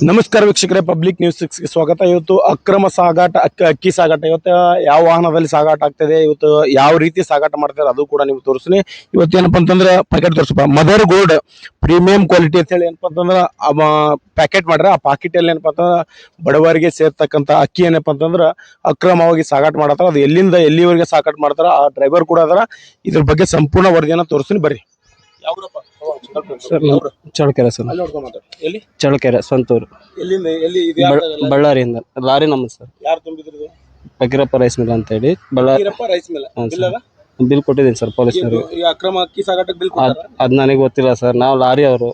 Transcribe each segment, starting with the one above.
ನಮಸ್ಕಾರ ವೀಕ್ಷಕರೇ, public news 6ಗೆ ಸ್ವಾಗತ. ಇವತ್ತು ಅಕ್ರಮ ಸಾಗಾಟ ಅಕ್ಕಿ ಸಾಗಾಟ ಇವತ್ತು ಯಾವ ವಾಹನದಲ್ಲಿ ಸಾಗಾಟ ಆಗ್ತದೆ, ಇವತ್ತು ಯಾವ ರೀತಿ ಸಾಗಾಟ ಮಾಡ್ತಾರೆ ಅದು ಕೂಡ ನೀವು ತೋರಿಸ್ತೀನಿ. ಇವತ್ತು ಏನಪ್ಪಾ ಅಂತಂದ್ರೆ ಪ್ಯಾಕೆಟ್ ತೋರಿಸಪ್ಪ, ಮದರ್ ಗೋಲ್ಡ್ ಪ್ರೀಮಿಯಂ ಕ್ವಾಲಿಟಿ ಅಂತ ಹೇಳಿ ಏನಪ್ಪಾ ಅಂತಂದ್ರೆ ಪ್ಯಾಕೆಟ್ ಮಾಡ್ರೆ ಆ ಪಾಕೆಟ್ ಅಲ್ಲಿ ಏನಪ್ಪಾ ಅಂತಂದ್ರೆ ಬಡವರಿಗೆ ಸೇರ್ತಕ್ಕಂಥ ಅಕ್ಕಿ ಏನಪ್ಪಾ ಅಂತಂದ್ರೆ ಅಕ್ರಮವಾಗಿ ಸಾಗಾಟ ಮಾಡತ್ತಾರ. ಅದು ಎಲ್ಲಿಂದ ಎಲ್ಲಿವರೆಗೆ ಸಾಗಾಟ ಮಾಡ್ತಾರ, ಆ ಡ್ರೈವರ್ ಕೂಡ ಅದರ. ಇದ್ರ ಬಗ್ಗೆ ಸಂಪೂರ್ಣ ವರದಿಯನ್ನ ತೋರಿಸ್ತೀನಿ, ಬರ್ರಿ. Sir Challakere sir. ಎಲ್ಲಿ ಚಳ್ಳಕೆರೆ ಸ್ವಂತೂರು, ಎಲ್ಲಿಂದ ಎಲ್ಲಿ ಬಳ್ಳಾರಿಯಿಂದ ಲಾರಿ ನಮ್ಮದು ಸರ್. ಯಾರು ತುಂಬಿದ್ರು? ಫಕೀರಪ್ಪ ರೈಸ್ ಮಿಲ್ ಅಂತ ಹೇಳಿ ಬಳ್ಳಾರಿ. ರೈಸ್ ಮಿಲ್ ಬಿಲ್ ಕೊಟ್ಟಿದ್ದೀನಿ ಸರ್ ಪೊಲೀಸ್ನವ್ರಿಗೆ. ಈ ಅಕ್ರಮ ಅಕ್ಕಿ ಸಾಗಾಟಕ್ಕೆ ಬಿಲ್ ಅದ್ ನನಗೆ ಗೊತ್ತಿಲ್ಲ ಸರ್, ನಾವು ಲಾರಿ ಅವರು,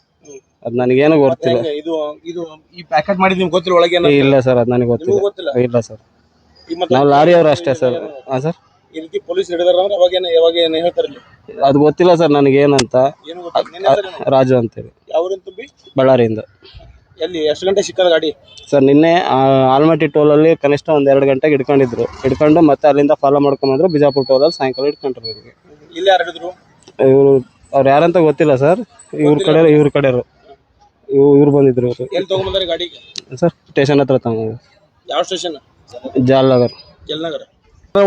ಅದ್ ನನಗೇನು ಗೊತ್ತಿಲ್ಲ. ಇದು ಇದು ಈ ಪ್ಯಾಕೆಟ್ ಮಾಡಿದ್ ನಿಮ್ಗೆ ಗೊತ್ತಿಲ್ಲ ಒಳಗೆ? ಇಲ್ಲ ಸರ್, ಅದ್ ನನಗೆ ಗೊತ್ತಿಲ್ಲ. ಇಲ್ಲ ಸರ್, ನಾವು ಲಾರಿ ಅವರು ಅಷ್ಟೇ ಸರ್. ಹಾ ಸರ್, ಈ ರೀತಿ ಪೊಲೀಸ್ ಹಿಡಿದಾರ ಅಂದ್ರೆ ಅವಾಗ ಏನ್ ಹೇಳ್ತಾರೆ? ಅದು ಗೊತ್ತಿಲ್ಲ ಸರ್ ನನಗೇನಂತ. ರಾಜು ಅಂತೇಳಿ. ಯಾವ್ರಿಂದ ತುಂಬಿ? ಬಳ್ಳಾರಿಯಿಂದ. ಎಲ್ಲಿ ಎಷ್ಟು ಗಂಟೆ ಸಿಕ್ಕದ ಗಾಡಿ ಸರ್? ನಿನ್ನೆ ಆಲ್ಮಟ್ಟಿ ಟೋಲಲ್ಲಿ ಕನಿಷ್ಠ ಒಂದ್ 2 ಗಂಟೆಗೆ ಹಿಡ್ಕೊಂಡು ಮತ್ತೆ ಅಲ್ಲಿಂದ ಫಾಲೋ ಮಾಡ್ಕೊಂಡ್ರು. ಬಿಜಾಪುರ ಟೋಲಲ್ಲಿ ಸಾಯಂಕಾಲ ಹಿಡ್ಕೊಂಡ್ರು. ಇವ್ರಿಗೆ ಇಲ್ಲಿ ಯಾರು ಹಿಡಿದ್ರು? ಅವ್ರು ಯಾರಂತ ಗೊತ್ತಿಲ್ಲ ಸರ್. ಇವ್ರ ಕಡೆಯವರು ಇವ್ರು ಬಂದಿದ್ರು. ಎಲ್ಲಿ ತಗೊಂಡ್ಬಂದಾರೆ ಗಾಡಿಗೆ? ಸರ್ ಸ್ಟೇಷನ್ ಹತ್ರ ತಗೊಂಡು. ಯಾವ ಸ್ಟೇಷನ್? ಜಾಲ್ನಗರ್.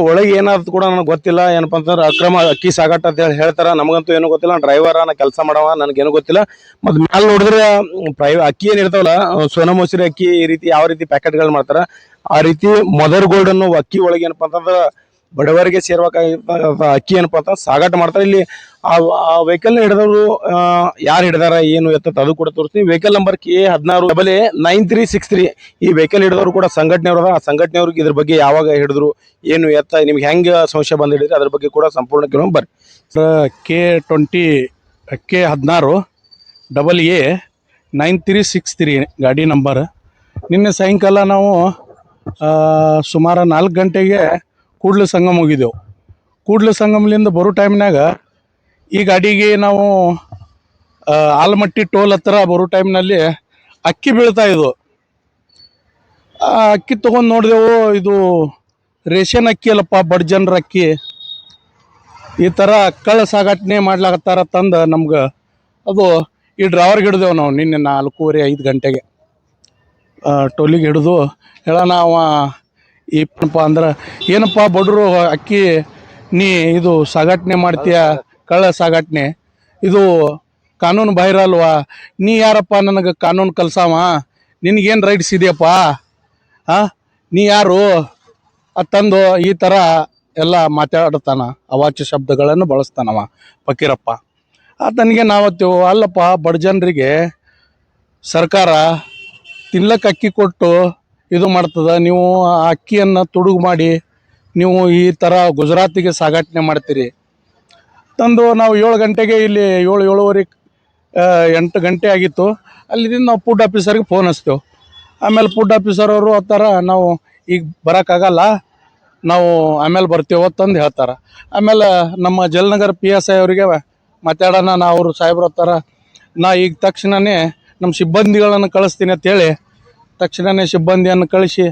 ಒಳಗೆ ಏನಾದ್ರು ಕೂಡ ನನಗೆ ಗೊತ್ತಿಲ್ಲ. ಏನಪ್ಪಾ ಅಂತಂದ್ರೆ ಅಕ್ರಮ ಅಕ್ಕಿ ಸಾಗಾಟ ಅಂತ ಹೇಳಿ ಹೇಳ್ತಾರ. ನಮಗಂತೂ ಏನೂ ಗೊತ್ತಿಲ್ಲ. ಡ್ರೈವರ್ ನಾ ಕೆಲಸ ಮಾಡವ, ನನಗೇನು ಗೊತ್ತಿಲ್ಲ. ಮತ್ತೆ ಮ್ಯಾಲ ನೋಡಿದ್ರೆ ಅಕ್ಕಿ ಏನ್ ಇರ್ತಾವಲ್ಲ, ಸೋನಾ ಮಸೂರಿ ಅಕ್ಕಿ, ಈ ರೀತಿ ಯಾವ ರೀತಿ ಪ್ಯಾಕೆಟ್ಗಳು ಮಾಡ್ತಾರ, ಆ ರೀತಿ ಮದರ್ ಗೋಲ್ಡ್ ಅನ್ನೋ ಅಕ್ಕಿ ಒಳಗೆ ಏನಪ್ಪಾ ಅಂತಂದ್ರೆ ಬಡವರಿಗೆ ಸೇರ್ಬೇಕಾಗಿದ್ದ ಅಕ್ಕಿ ಏನಪ್ಪಾ ಅಂತ ಸಾಗಾಟ ಮಾಡ್ತಾರೆ. ಇಲ್ಲಿ ಆ ವೆಹಿಕಲ್ ಹಿಡಿದವರು ಯಾರು ಹಿಡಿದಾರ, ಏನು ಎತ್ತ ಅದು ಕೂಡ ತೋರಿಸ್ತೀವಿ. Vehicle number KA169363. ಈ ವೆಹಿಕಲ್ ಹಿಡಿದವರು ಕೂಡ ಸಂಘಟನೆಯವ್ರದ. ಆ ಸಂಘಟನೆಯವ್ರಿಗೆ ಇದ್ರ ಬಗ್ಗೆ ಯಾವಾಗ ಹಿಡಿದ್ರು, ಏನು ಎತ್ತ, ನಿಮ್ಗೆ ಹೆಂಗೆ ಸಂಶಯ ಬಂದು ಹಿಡಿದ್ರೆ ಅದ್ರ ಬಗ್ಗೆ ಕೂಡ ಸಂಪೂರ್ಣ ಕೇಳೋಣ ಬರ್ರಿ. K20AA9363 ಗಾಡಿ ನಂಬರ್. ನಿನ್ನೆ ಸಾಯಂಕಾಲ ನಾವು ಸುಮಾರು 4 ಗಂಟೆಗೆ ಕೂಡ್ಲ ಸಂಗಮ ಹೋಗಿದ್ದೆವು. ಕೂಡ್ಲ ಸಂಗಮದಿಂದ ಬರೋ ಟೈಮ್ನಾಗ ಈ ಗಾಡಿಗೆ ನಾವು ಆಲ್ಮಟ್ಟಿ ಟೋಲ್ ಹತ್ರ ಬರೋ ಟೈಮ್ನಲ್ಲಿ ಅಕ್ಕಿ ಬೀಳ್ತಾ ಇದ್ವು. ಆ ಅಕ್ಕಿ ತೊಗೊಂಡು ನೋಡಿದೆವು, ಇದು ರೇಷನ್ ಅಕ್ಕಿ ಅಲ್ಲಪ್ಪ, ಬಡ ಜನರ ಅಕ್ಕಿ. ಈ ಥರ ಕಳ್ಳ ಸಾಗಾಟನೆ ಮಾಡ್ಲಾಕತ್ತಾರ ತಂದು ನಮ್ಗೆ ಅದು ಈ ಡ್ರೈವರ್ಗೆ ಹಿಡಿದೆವು ನಾವು ನಿನ್ನೆ 4:30-5 ಗಂಟೆಗೆ. ಟೋಲಿಗೆ ಹಿಡಿದು ಹೇಳೋಣ, ಅವ ಏನಪ್ಪ ಅಂದ್ರೆ, ಏನಪ್ಪ ಬಡವರು ಅಕ್ಕಿ ನೀ ಇದು ಸಾಗಾಟನೆ ಮಾಡ್ತೀಯ, ಕಳ್ಳ ಸಾಗಾಟನೆ, ಇದು ಕಾನೂನು ಬಾಹಿರ ಅಲ್ವಾ? ನೀ ಯಾರಪ್ಪ ನನಗೆ ಕಾನೂನು ಕಲ್ಸಾವ? ನಿನಗೇನು ರೈಟ್ಸ್ ಇದೆಯಪ್ಪ? ನೀ ಯಾರು ತಂದು ಈ ಥರ ಎಲ್ಲ ಮಾತಾಡ್ತಾನ, ಅವಾಚ್ಯ ಶಬ್ದಗಳನ್ನು ಬಳಸ್ತಾನವ ಫಕೀರಪ್ಪ. ಆತನಿಗೆ ನಾವತ್ತೇವು, ಅಲ್ಲಪ್ಪ ಬಡ ಜನರಿಗೆ ಸರ್ಕಾರ ತಿನ್ಲಕ್ಕೆ ಅಕ್ಕಿ ಕೊಟ್ಟು ಇದು ಮಾಡ್ತದ, ನೀವು ಆ ಅಕ್ಕಿಯನ್ನು ತುಡುಗು ಮಾಡಿ ನೀವು ಈ ಥರ ಗುಜರಾತಿಗೆ ಸಾಗಾಟನೆ ಮಾಡ್ತೀರಿ ತಂದು. ನಾವು 7 ಗಂಟೆಗೆ ಇಲ್ಲಿ 7-7:30 8 ಗಂಟೆ ಆಗಿತ್ತು. ಅಲ್ಲಿದಿಂದ ನಾವು ಫುಡ್ ಆಫೀಸರ್ಗೆ ಫೋನ್ ಹಚ್ತೇವೆ. ಆಮೇಲೆ ಫುಡ್ ಆಫೀಸರ್ ಅವರು ಹತ್ತಾರ, ನಾವು ಈಗ ಬರೋಕ್ಕಾಗಲ್ಲ, ನಾವು ಆಮೇಲೆ ಬರ್ತೇವೆ ಅಂತಂದು ಹೇಳ್ತಾರೆ. ಆಮೇಲೆ ನಮ್ಮ ಜಲನಗರ PSI ಅವರಿಗೆ ಮಾತಾಡೋಣ, ಅವರು ಸಾಹೇಬ್ರು ಹತ್ತಾರ, ನಾ ಈಗ ತಕ್ಷಣವೇ ನಮ್ಮ ಸಿಬ್ಬಂದಿಗಳನ್ನು ಕಳಿಸ್ತೀನಿ ಅಂತೇಳಿ ತಕ್ಷಣವೇ ಸಿಬ್ಬಂದಿಯನ್ನು ಕಳಿಸಿ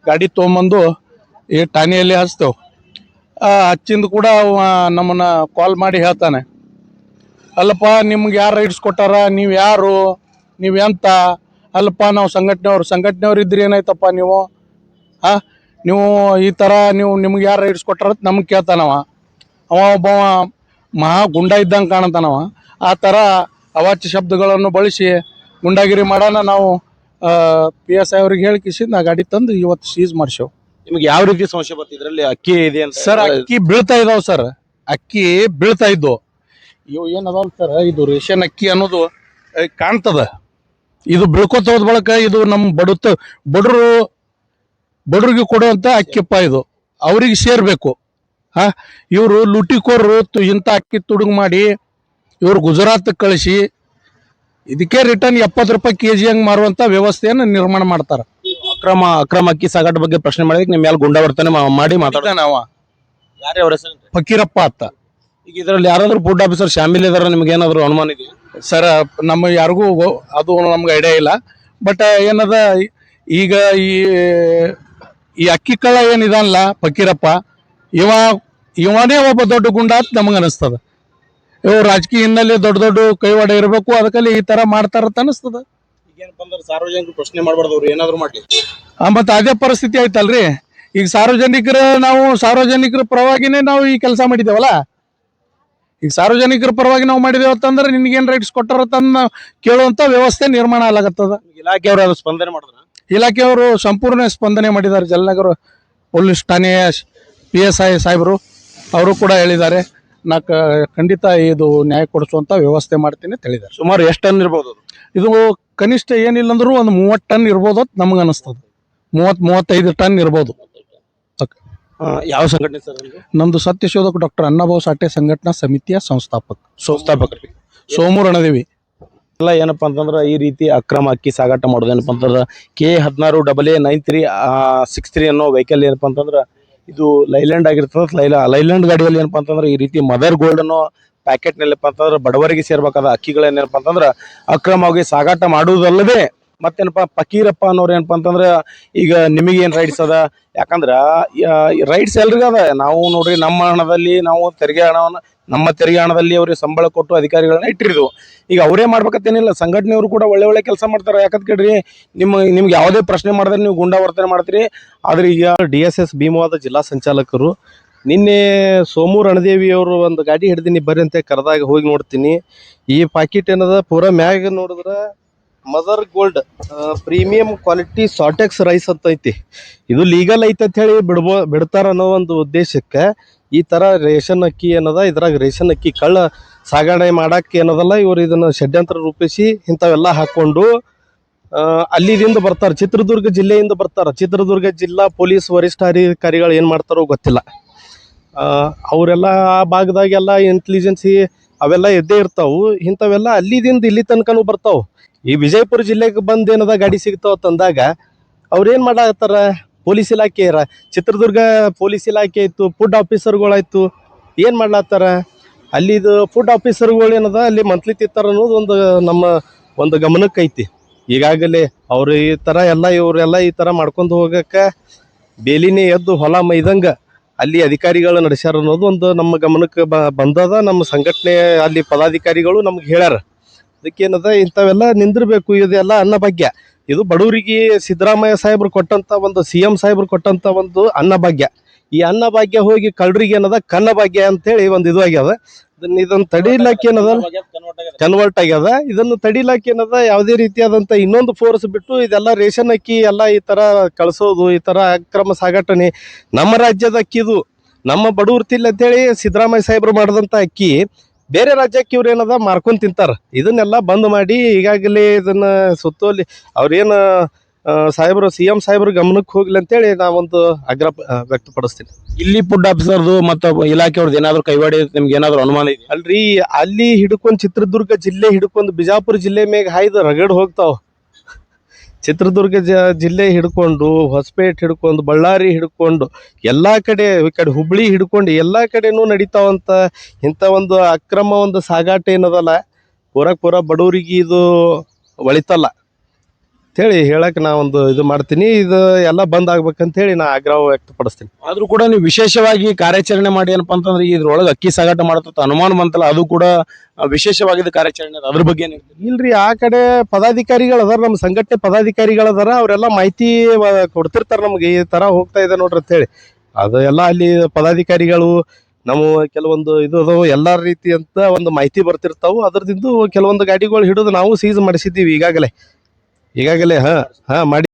ಗಾಡಿ ತೊಗೊಂಬಂದು ಈ ಠಾಣೆಯಲ್ಲಿ ಹಚ್ತೇವೆ. ಹಚ್ಚಿಂದ ಕೂಡ ನಮ್ಮನ್ನು ಕಾಲ್ ಮಾಡಿ ಹೇಳ್ತಾನೆ, ಅಲ್ಲಪ್ಪ ನಿಮ್ಗೆ ಯಾರು ರೈಟ್ಸ್ ಕೊಟ್ಟಾರ, ನೀವು ಯಾರು, ನೀವು ಎಂತ? ಅಲ್ಲಪ್ಪ ನಾವು ಸಂಘಟನೆಯವ್ರು ಇದ್ರಿ, ಏನಾಯ್ತಪ್ಪ ನೀವು? ನೀವು ಈ ಥರ ನಿಮ್ಗೆ ಯಾರು ರೈಟ್ಸ್ ಕೊಟ್ಟಾರ ಅಂತ ನಮ್ಗೆ ಕೇಳ್ತಾನವ. ಒಬ್ಬವ ಮಹಾ ಗುಂಡ ಇದ್ದಂಗೆ ಕಾಣತಾನವ. ಆ ಥರ ಅವಾಚ್ಯ ಶಬ್ದಗಳನ್ನು ಬಳಸಿ ಗುಂಡಾಗಿರಿ ಮಾಡೋಣ. ನಾವು PSI ಅವ್ರಿಗೆ ಹೇಳಿ ಕಿಸಿಂದ ಆ ಗಾಡಿ ತಂದು ಇವತ್ತು ಸೀಸ್ ಮಾಡಿಸೇವು. ನಿಮ್ಗೆ ಯಾವ ರೀತಿ ಸಂಶಯ ಬರ್ತಿದ್ರಲ್ಲಿ ಇದರಲ್ಲಿ ಅಕ್ಕಿ ಇದೆ ಅಂತ? ಸರ್, ಅಕ್ಕಿ ಬೀಳ್ತಾ ಇದಾವೆ ಸರ್, ಅಕ್ಕಿ ಬೀಳ್ತಾ ಇದ್ದು. ಇವು ಏನದಾವಲ್ಲ ಸರ್, ಇದು ರೇಷನ್ ಅಕ್ಕಿ ಅನ್ನೋದು ಕಾಣ್ತದ. ಇದು ಬೀಳ್ಕೊತ ಹೋದ ಬಳಕ ಇದು ನಮ್ಮ ಬಡವ್ರಿಗೆ ಕೊಡುವಂಥ ಅಕ್ಕಿಪ್ಪ. ಇದು ಅವ್ರಿಗೆ ಸೇರಬೇಕು. ಇವರು ಲೂಟಿಕೋರು ಇಂಥ ಅಕ್ಕಿ ತುಡುಗು ಮಾಡಿ ಇವರು ಗುಜರಾತ್ಗೆ ಕಳಿಸಿ ಇದಕ್ಕೆ ರಿಟರ್ನ್ 70 ರೂಪಾಯಿ kg ಹಂಗೆ ಮಾರುವಂಥ ವ್ಯವಸ್ಥೆಯನ್ನು ನಿರ್ಮಾಣ ಮಾಡ್ತಾರೆ. ಅಕ್ರಮ ಅಕ್ಕಿ ಸಾಗಾಟ ಬಗ್ಗೆ ಪ್ರಶ್ನೆ ಮಾಡಿದಕ್ಕೆ ನಿಮ್ಮ ಮೇಲೆ ಗುಂಡ ವರ್ತನೆ ಮಾಡಿ ಮಾತಾಡ್ತಾನೆ ಅವ. ಯಾರೇ ಅವ್ರ ಹೆಸರು? ಫಕೀರಪ್ಪ ಅಂತ. ಈಗ ಇದರಲ್ಲಿ ಯಾರಾದ್ರೂ ಫುಡ್ ಆಫೀಸರ್ ಶಾಮಿಲ್ ಇದಾರ? ನಿಮ್ಗೆ ಏನಾದ್ರು ಅನುಮಾನ ಇದೆಯಾ? ಸರ್, ನಮ್ಮ ಯಾರಿಗೂ ಅದು ನಮ್ಗೆ ಐಡಿಯಾ ಇಲ್ಲ. ಬಟ್ ಏನದ, ಈಗ ಈ ಅಕ್ಕಿ ಕಳ್ಳ ಏನಿದಲ್ಲ ಫಕೀರಪ್ಪ, ಇವನೇ ಒಬ್ಬ ದೊಡ್ಡ ಗುಂಡ ಅಂತ ನಮಗೆ ಅನಿಸ್ತದ. ಇವು ರಾಜಕೀಯ ಹಿನ್ನೆಲೆ ದೊಡ್ಡ ಕೈವಾಡ ಇರಬೇಕು, ಅದಕ್ಕಲ್ಲಿ ಈ ಥರ ಮಾಡ್ತಾರಂತ ಅನಿಸ್ತದ. ಏನಪ್ಪಾ ಅಂದ್ರೆ ಸಾರ್ವಜನಿಕರು ಪ್ರಶ್ನೆ ಮಾಡಬಾರ್ದವ್ರು ಏನಾದ್ರು ಮಾಡ್ಲಿ. ಮತ್ತೆ ಅದೇ ಪರಿಸ್ಥಿತಿ ಆಯ್ತಲ್ರಿ. ಈಗ ಸಾರ್ವಜನಿಕರ ಪರವಾಗಿನೇ ನಾವು ಈ ಕೆಲಸ ಮಾಡಿದ್ದೇವಲ್ಲ. ಈಗ ಸಾರ್ವಜನಿಕರ ಪರವಾಗಿ ನಾವು ಮಾಡಿದೇವ ಅಂತಂದ್ರೆ ನಿನ್ಗೇನ್ ರೈಟ್ಸ್ ಕೊಟ್ಟಾರತನ್ನ ಕೇಳುವಂತ ವ್ಯವಸ್ಥೆ ನಿರ್ಮಾಣ ಆಗ್ಲಾಗತ್ತದ. ಇಲಾಖೆಯವರು ಅದು ಸ್ಪಂದನೆ ಮಾಡಿದ್ರ? ಇಲಾಖೆಯವರು ಸಂಪೂರ್ಣ ಸ್ಪಂದನೆ ಮಾಡಿದ್ದಾರೆ. ಜಲನಗರ ಪೊಲೀಸ್ ಠಾಣೆಯ PSI ಸಾಹೇಬರು ಅವರು ಕೂಡ ಹೇಳಿದ್ದಾರೆ, ನಾ ಖಂಡಿತ ಇದು ನ್ಯಾಯ ಕೊಡಿಸುವಂತ ವ್ಯವಸ್ಥೆ ಮಾಡ್ತೀನಿ ಅಂತ ಹೇಳಿದ್ದಾರೆ. ಸುಮಾರು ಎಷ್ಟು ಟನ್ ಇರ್ಬೋದು ಅದು? ಇದು ಕನಿಷ್ಠ ಏನಿಲ್ಲ ಅಂದ್ರೂ ಒಂದು 30 ಟನ್ ಇರ್ಬೋದು ಅಂತ ನಮ್ಗೆ ಅನಿಸ್ತದೆ. 30-35 ಟನ್ ಇರ್ಬೋದು. ಯಾವ ಸಂಘಟನೆ ಸರ್? ನಮ್ದು ಸತ್ಯಶೋಧಕ ಡಾಕ್ಟರ್ ಅನ್ನಭಾವ್ ಸಾಠೆ ಸಂಘಟನಾ ಸಮಿತಿಯ ಸಂಸ್ಥಾಪಕರು ಸೋಮು ರಣದೇವಿ. ಎಲ್ಲ ಏನಪ್ಪಾ ಅಂತಂದ್ರೆ ಈ ರೀತಿ ಅಕ್ರಮ ಅಕ್ಕಿ ಸಾಗಾಟ ಮಾಡೋದು ಏನಪ್ಪಾ ಅಂತಂದ್ರೆ K16AA9363 ಅನ್ನೋ ವೆಹಿಕಲ್ ಏನಪ್ಪಾ ಅಂತಂದ್ರೆ ಇದು ಲೈಲ್ಯಾಂಡ್ ಆಗಿರ್ತದೆ. ಲೈಲ್ಯಾಂಡ್ ಗಾಡಿಯಲ್ಲಿ ಏನಪ್ಪಾ ಅಂತಂದ್ರೆ ಈ ರೀತಿ ಮದರ್ ಗೋಲ್ಡ್ ಅನ್ನೋ ಪ್ಯಾಕೆಟ್ ನಲ್ಲಪ್ಪ ಅಂತಂದ್ರೆ ಬಡವರಿಗೆ ಸೇರ್ಬೇಕಾದ ಅಕ್ಕಿಗಳೇನಪ್ಪ ಅಂತಂದ್ರೆ ಅಕ್ರಮವಾಗಿ ಸಾಗಾಟ ಮಾಡುವುದಲ್ಲದೆ ಮತ್ತೇನಪ್ಪ ಫಕೀರಪ್ಪ ಅನ್ನೋರು ಏನಪ್ಪಾ ಅಂತಂದ್ರೆ ಈಗ ನಿಮಗೇನು ರೈಟ್ಸ್ ಅದ? ಯಾಕಂದ್ರ ರೈಟ್ಸ್ ಎಲ್ರಿಗೂ ಅದ. ನಾವು ನೋಡ್ರಿ ನಮ್ಮ ಹಣದಲ್ಲಿ ನಾವು ತೆರಿಗೆ ಹಣದಲ್ಲಿ ಅವ್ರಿಗೆ ಸಂಬಳ ಕೊಟ್ಟು ಅಧಿಕಾರಿಗಳನ್ನ ಇಟ್ಟಿರಿದ್ವು. ಈಗ ಅವರೇ ಮಾಡ್ಬೇಕತ್ತೇನಿಲ್ಲ, ಸಂಘಟನೆಯವರು ಕೂಡ ಒಳ್ಳೆ ಕೆಲಸ ಮಾಡ್ತಾರೆ. ಯಾಕಂತ ಕೇಳ್ರಿ, ನಿಮ್ಗೆ ಯಾವುದೇ ಪ್ರಶ್ನೆ ಮಾಡಿದ್ರೆ ನೀವು ಗುಂಡಾ ವರ್ತನೆ ಮಾಡ್ತೀರಿ. ಆದ್ರೆ ಈಗ DSS ಭೀಮವಾದ ಜಿಲ್ಲಾ ಸಂಚಾಲಕರು ನಿನ್ನೆ ಸೋಮು ರಣದೇವಿ ಅವರು ಒಂದು ಗಾಡಿ ಹಿಡ್ದೀನಿ ಬರ್ರಿ ಅಂತ ಕರೆದಾಗ ಹೋಗಿ ನೋಡ್ತೀನಿ. ಈ ಪಾಕಿಟ್ ಏನದ ಪೂರಾ ಮ್ಯಾಗ ನೋಡಿದ್ರ Mother Gold premium quality Sortex rice ಅಂತ ಐತಿ. ಇದು ಲೀಗಲ್ ಐತೆ ಅಂತ ಹೇಳಿ ಬಿಡ್ತಾರ ಅನ್ನೋ ಒಂದು ಉದ್ದೇಶಕ್ಕೆ ಈ ತರ ರೇಷನ್ ಅಕ್ಕಿ ಏನದ, ಇದ್ರಾಗ ರೇಷನ್ ಅಕ್ಕಿ ಕಳ್ಳ ಸಾಗಣೆ ಮಾಡಕ್ಕೆ ಏನದಲ್ಲ, ಇವರು ಇದನ್ನ ಷಡ್ಯಂತ್ರ ರೂಪಿಸಿ ಇಂಥವೆಲ್ಲ ಹಾಕೊಂಡು ಅಲ್ಲಿದಿಂದ ಬರ್ತಾರೆ. ಚಿತ್ರದುರ್ಗ ಜಿಲ್ಲೆಯಿಂದ ಬರ್ತಾರ. ಚಿತ್ರದುರ್ಗ ಜಿಲ್ಲಾ ಪೊಲೀಸ್ ವರಿಷ್ಠಾಧಿಕಾರಿಗಳು ಏನ್ ಮಾಡ್ತಾರೋ ಗೊತ್ತಿಲ್ಲ. ಅವರೆಲ್ಲ ಆ ಭಾಗದಾಗೆಲ್ಲ ಇಂಟೆಲಿಜೆನ್ಸಿ ಅವೆಲ್ಲ ಎದ್ದೇ ಇರ್ತಾವು. ಇಂಥವೆಲ್ಲ ಅಲ್ಲಿದಿಂದ ಇಲ್ಲಿ ತನಕನೂ ಬರ್ತಾವು. ಈ ವಿಜಯಪುರ ಜಿಲ್ಲೆಗೆ ಬಂದು ಏನದ ಗಾಡಿ ಸಿಗ್ತಾವ ತಂದಾಗ ಅವ್ರೇನ್ ಮಾಡತ್ತಾರ? ಪೊಲೀಸ್ ಇಲಾಖೆ, ಚಿತ್ರದುರ್ಗ ಪೊಲೀಸ್ ಇಲಾಖೆ ಆಯ್ತು, ಫುಡ್ ಆಫೀಸರ್ಗಳಾಯ್ತು, ಏನ್ ಮಾಡ್ಲತ್ತಾರ? ಅಲ್ಲಿದು ಫುಡ್ ಆಫೀಸರ್ಗಳು ಏನದ ಅಲ್ಲಿ ಮಂತ್ಲಿ ತಿತ್ತಾರ ಅನ್ನೋದು ನಮ್ಮ ಒಂದು ಗಮನಕ್ಕೆ ಐತಿ. ಈಗಾಗಲೇ ಅವ್ರು ಈ ತರ ಇವರೆಲ್ಲ ಈ ತರ ಮಾಡ್ಕೊಂಡು ಹೋಗಕ್ಕೆ ಬೇಲಿನೇ ಎದ್ದು ಹೊಲ ಮೈದಂಗ ಅಲ್ಲಿ ಅಧಿಕಾರಿಗಳು ನಡೆಸ್ಯಾರ ಅನ್ನೋದು ಒಂದು ನಮ್ಮ ಗಮನಕ್ಕೆ ಬಂದದ. ನಮ್ಮ ಸಂಘಟನೆ ಅಲ್ಲಿ ಪದಾಧಿಕಾರಿಗಳು ನಮ್ಗೆ ಹೇಳ್ಯಾರ. ಅದಕ್ಕೇನದ ಇಂಥವೆಲ್ಲ ನಿಂದಿರ್ಬೇಕು. ಇದೆಲ್ಲ ಅನ್ನಭಾಗ್ಯ. ಇದು ಬಡವರಿಗೆ ಸಿದ್ದರಾಮಯ್ಯ ಸಾಹೇಬ್ರು ಕೊಟ್ಟಂತ ಒಂದು CM ಸಾಹೇಬ್ರು ಕೊಟ್ಟಂತ ಒಂದು ಅನ್ನಭಾಗ್ಯ. ಈ ಅನ್ನಭಾಗ್ಯ ಹೋಗಿ ಕಳ್ಳರಿಗೆ ಏನದ ಕನ್ನಭಾಗ್ಯ ಅಂತೇಳಿ ಒಂದು ಇದು ಆಗ್ಯದ. ಇದನ್ನ ತಡಿಲಾಕ ಏನದ ಕನ್ವರ್ಟ್ ಆಗ್ಯದ. ಇದನ್ನು ತಡಿಲಾಕ ಏನದ ಯಾವುದೇ ರೀತಿಯಾದಂತ ಇನ್ನೊಂದು ಫೋರ್ಸ್ ಬಿಟ್ಟು ಇದೆಲ್ಲ ರೇಷನ್ ಅಕ್ಕಿ ಎಲ್ಲ ಈ ತರ ಕಳ್ಸೋದು, ಈ ತರ ಅಕ್ರಮ ಸಾಗಾಟನೆ ನಮ್ಮ ರಾಜ್ಯದ ಅಕ್ಕಿದು ನಮ್ಮ ಬಡವ್ರು ತಿಲ್ಲ ಅಂತೇಳಿ ಸಿದ್ದರಾಮಯ್ಯ ಸಾಹೇಬ್ರು ಮಾಡಿದಂತ ಅಕ್ಕಿ ಬೇರೆ ರಾಜ್ಯಕ್ಕೆ ಇವ್ರು ಏನದ ಮಾರ್ಕೊಂಡ್ ತಿಂತಾರ. ಇದನ್ನೆಲ್ಲ ಬಂದ್ ಮಾಡಿ ಈಗಾಗಲೇ ಇದನ್ನ ಸುತ್ತೋಲಿ ಅವ್ರೇನು ಸಾಹೇಬ್ರು CM ಸಾಹೇಬ್ರ ಗಮನಕ್ಕೆ ಹೋಗ್ಲಿ ಅಂತೇಳಿ ನಾವೊಂದು ಆಗ್ರಹ ವ್ಯಕ್ತಪಡಿಸ್ತೀನಿ. ಇಲ್ಲಿ ಫುಡ್ ಆಫೀಸರ್ದು ಮತ್ತು ಇಲಾಖೆಯವ್ರದ್ದು ಏನಾದ್ರು ಕೈವಾಡಿ ನಿಮ್ಗೆ ಏನಾದ್ರು ಅನುಮಾನ ಇದೆ? ಅಲ್ರಿ, ಅಲ್ಲಿ ಹಿಡ್ಕೊಂಡು ಚಿತ್ರದುರ್ಗ ಜಿಲ್ಲೆ ಹಿಡ್ಕೊಂಡು ಬಿಜಾಪುರ ಜಿಲ್ಲೆ ಮೇಗ ಹಾಯ್ದು ರಗಡ್ ಹೋಗ್ತಾವ. ಚಿತ್ರದುರ್ಗ ಜಿಲ್ಲೆ ಹಿಡ್ಕೊಂಡು ಹೊಸಪೇಟೆ ಹಿಡ್ಕೊಂಡು ಬಳ್ಳಾರಿ ಹಿಡ್ಕೊಂಡು ಎಲ್ಲಾ ಕಡೆ, ಈ ಕಡೆ ಹುಬ್ಳಿ ಹಿಡ್ಕೊಂಡು ಎಲ್ಲಾ ಕಡೆನೂ ನಡೀತಾವಂತ ಇಂಥ ಒಂದು ಅಕ್ರಮ ಒಂದು ಸಾಗಾಟ ಏನದಲ್ಲ, ಪೂರ ಬಡವರಿಗೆ ಇದು ಒಳಿತಲ್ಲ ಅಂತೇಳಿ ಹೇಳಕ್ ನಾ ಒಂದು ಇದು ಮಾಡ್ತೀನಿ. ಇದು ಎಲ್ಲ ಬಂದ್ ಆಗ್ಬೇಕಂತ ಹೇಳಿ ನಾ ಆಗ್ರಹ ವ್ಯಕ್ತಪಡಿಸ್ತೀನಿ. ಆದ್ರೂ ಕೂಡ ನೀವು ವಿಶೇಷವಾಗಿ ಕಾರ್ಯಾಚರಣೆ ಮಾಡಿ ಏನಪ್ಪಾ ಅಂತಂದ್ರೆ ಇದ್ರೊಳಗೆ ಅಕ್ಕಿ ಸಾಗಾಟ ಮಾಡತ್ತ ಅನುಮಾನ ಬಂತಲ್ಲ, ಅದು ಕೂಡ ವಿಶೇಷವಾಗಿದ್ದ ಕಾರ್ಯಾಚರಣೆ. ಅದ್ರ ಬಗ್ಗೆ ಏನ್ ಹೇಳ್ತೀರಿ? ಇಲ್ರಿ, ಆ ಕಡೆ ಪದಾಧಿಕಾರಿಗಳು ಅದಾರ, ನಮ್ಮ ಸಂಘಟನೆ ಪದಾಧಿಕಾರಿಗಳು ಅದಾರ. ಅವರೆಲ್ಲ ಮಾಹಿತಿ ಕೊಡ್ತಿರ್ತಾರ ನಮ್ಗೆ, ಈ ತರ ಹೋಗ್ತಾ ಇದೆ ನೋಡ್ರಿ ಅಂತ ಹೇಳಿ. ಅದು ಎಲ್ಲ ಅಲ್ಲಿ ಪದಾಧಿಕಾರಿಗಳು ನಾವು ಕೆಲವೊಂದು ಇದು ಅದಾವ, ಎಲ್ಲಾ ರೀತಿ ಅಂತ ಒಂದು ಮಾಹಿತಿ ಬರ್ತಿರ್ತಾವು. ಅದ್ರದಿಂದ ಕೆಲವೊಂದು ಗಾಡಿಗಳು ಹಿಡಿದು ನಾವು ಸೀಸ್ ಮಾಡಿಸಿದ್ದೀವಿ ಈಗಾಗಲೇ. ಹಾ ಮಾಡಿ